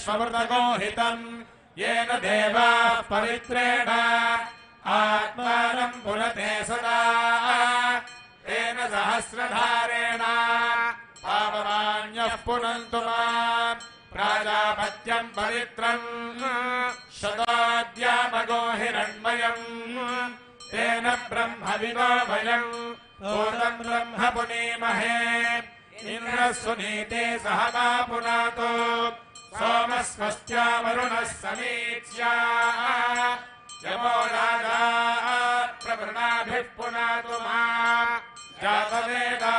स्वमृतगोहितम् येन देवाः पवित्रेण आत्मानं पुनते सदा तेन सहस्रधारेण पावमान्यः पुनन्तु माम् प्राजापत्यं पवित्रं शतोऽद्यामगो हिरण्मयम् तेन ब्रह्मविदो वयम् भूतं ब्रह्म पुनीमहे इन्द्रः सुनीते सह मा पुनातो सोमस्वस्त्या वरुणः समीच्या यमो राजा प्रवृणाभिः पुनातु मा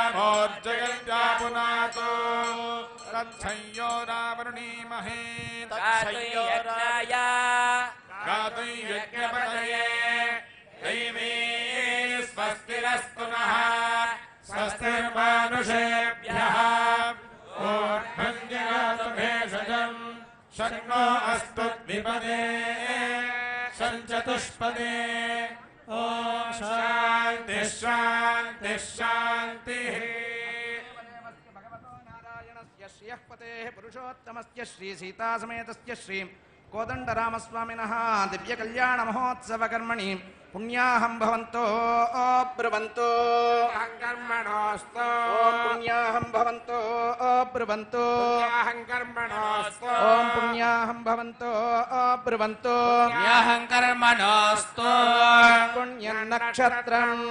जातवेदामोर्जयन्त्या पुनातु तच्छंयो रावृणीमहे तच्छंयो यज्ञाय गातुं यज्ञपतये दैवी स्वस्तिरस्तु नः स्वस्तिर्मानुषेभ्यः ऊर्ध्वं जगातु भेषजम् शन्नो अस्तु द्विपदे शञ्चतुष्पदे ॐ शान्तिः शान्तिः शान्तिः श्रियः पतेः पुरुषोत्तमस्य श्री सीतासमेतस्य श्री कोदण्डरामस्वामिनः दिव्यकल्याणमहोत्सवकर्मणि पुण्याहं भवन्तो ब्रुवन्तो कर्मणोऽस्तु पुण्याहं भवन्तो ब्रुवन्तो कर्मणोऽस्तु ॐ पुण्याहं भवन्तो ब्रुवन्तो पुण्याहं कर्मणोऽस्तु पुण्यं नक्षत्रम्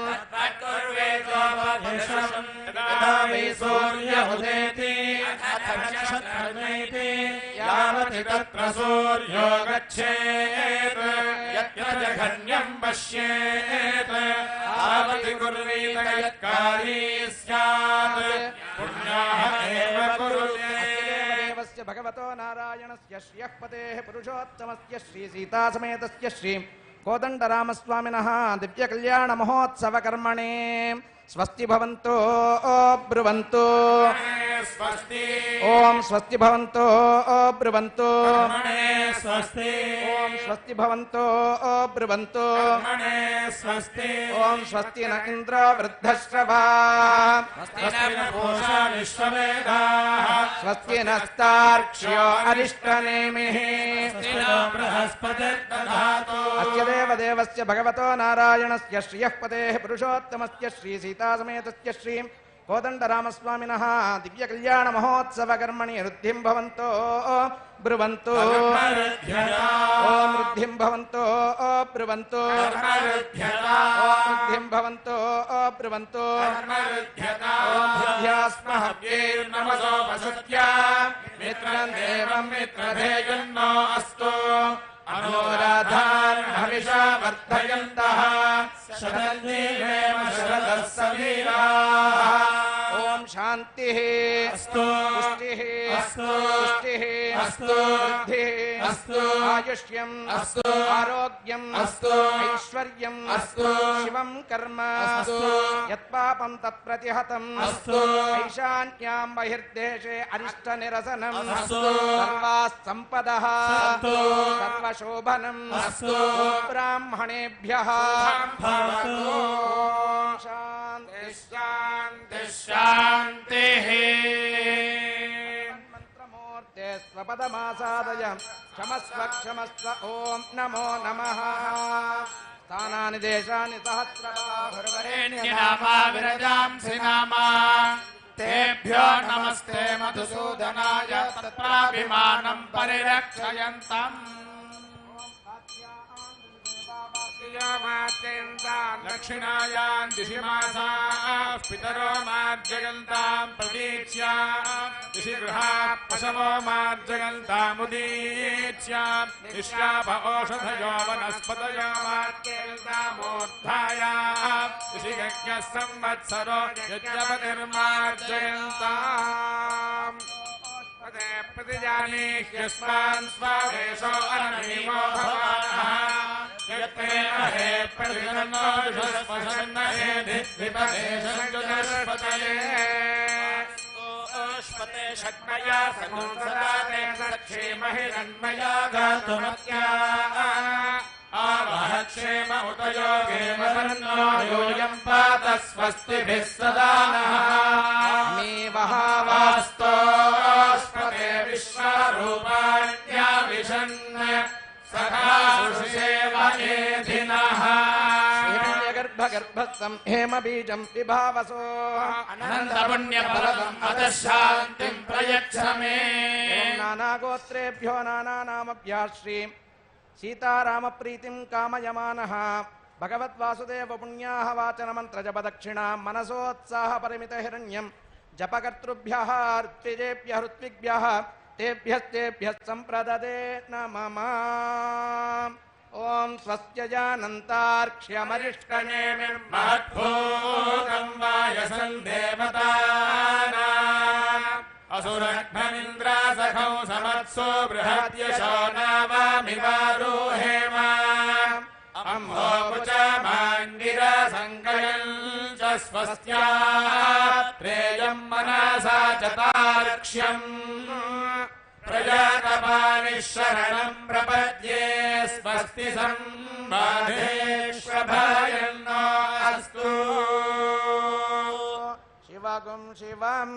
यदा वै सूर्य उदेति नक्षत्रमेति यावति तत्र सूर्यो गच्छेत् यत्र जघन्यं पश्येत् तावति कुर्वीत यत्कारी स्यात् पुण्याः एव कुरुते देवस्य भगवतो नारायणस्य श्रियः पतेः पुरुषोत्तमस्य श्री सीतासमेतस्य श्री कोदण्डरामस्वामिनः दिव्यकल्याणमहोत्सवकर्मणे स्वस्ति भवन्तो ब्रुवन्तो स्वस्ति ओम स्वस्ति भवन्तो ब्रुवन्तो स्वस्ति ओम स्वस्ति भवन्तो ब्रुवन्तो स्वस्ति ओम स्वस्ति न इन्द्रो वृद्धश्रवा स्वस्ति न पूषा विश्ववेदाः स्वस्ति नस्तार्क्ष्यो अरिष्टनेमिः स्वस्ति नो बृहस्पतिर्दधातु अस्य देवदेवस्य भगवतो नारायणस्य श्रियः पतेः पुरुषोत्तमस्य श्री सीतासमेतस्य श्री कोदण्डरामस्वामिनः दिव्यकल्याणमहोत्सवकर्मणि वृद्धिं भवन्तो ब्रुवन्तो ॐ वृद्धिं भवन्तो ब्रुवन्तो ॐ वृद्धिं भवन्तो ब्रुवन्तो ॐ वसुत्या मित्रं देवं मित्रधेयन्नो अस्तु अनुराधान् हविषा वर्धयन्तः शरदीवेम शरदः सवीराः ओम शांतिः अस्तु पुष्टिः अस्तु पुष्टिः अस्तु वृद्धिः अस्तु आयुष्यम् अस्तु आरोग्यम् अस्तु ऐश्वर्यम् अस्तु शिवं कर्म अस्तु यत्पापं तत्प्रतिहतम् अस्तु ऐशान्यां बहिर्देशे अरिष्टनिरसनम् अस्तु सर्वाः सम्पदः अस्तु सर्वशोभनम् अस्तु ब्राह्मणेभ्यः भवतु शान्तिः शान्तिः शान्तिः मंत्रमूर्ते स्वपदमासादय क्षमस्व क्षमस्व ओम नमो नमः स्थानानि देशानि सहस्रबाहुर्वरेण्यनामा विरजांसि नामा तेभ्यो नमस्ते मधुसूदनाय तत्राभिमानं परिरक्षयन्तम् दक्षिणायान् दिशिमासाः पितरो मार्जयन्तां प्रतीच्या दिशि गृहाः पशवो मार्जयन्तामुदीच्या निश्याप ओषधयो वनस्पतयो मार्जयन्तामूर्धायाः दिशि यज्ञः संवत्सरो यज्ञपतिर्मार्जयन्ताम् प्रतिजानीह्यस्मान् स्वावेशो अननीमो भवानः यत्ते महे प्रतिजन्नोषस्पशन्नहे धिद्विपदेशञ्जुदर्पतये ओष्पते षट्मया सकुंसदाते सक्षेमहिरण्मया गातुमत्या आवहक्षेम उत योगेन वर्णो यूयं पात स्वस्तिभिः सदा नः मे वहावास्तोष्पते विश्वरूपाण्य षन् सखासुषेवयेधिनः हिरण्यगर्भगर्भस्थं हेमबीजं विभावसो अनन्तपुण्यफलदम् अतः शान्तिं प्रयच्छ मे नानागोत्रेभ्यो नानानामभ्यः श्रीं सीतारामप्रीतिं कामयमानः भगवद्वासुदेव पुण्याः वाचनमन्त्रजपदक्षिणां मनसोत्साहपरिमितहिरण्यं जपकर्तृभ्यः ऋत्विजेभ्यः ऋत्विग्भ्यः तेभ्यस्तेभ्यः सम्प्रददे नमः ॐ स्वस्त्यजानन्तार्क्ष्यमरिष्टनेमिर्महद्भूतं वायसं देवतानाम् असुरघ्नमिन्द्रासखौ समत्सो बृहद्यशो नावामिवारोहेम अम्भोमुचमाङ्गिरसङ्कयम् च स्वस्त्या प्रेयम् मनसा च तार्क्ष्यम् प्रजातपानिः शरणम् प्रपद्ये स्वस्ति सम्बाधेष्वभयन्नो अस्तु शिवगुं शिवम्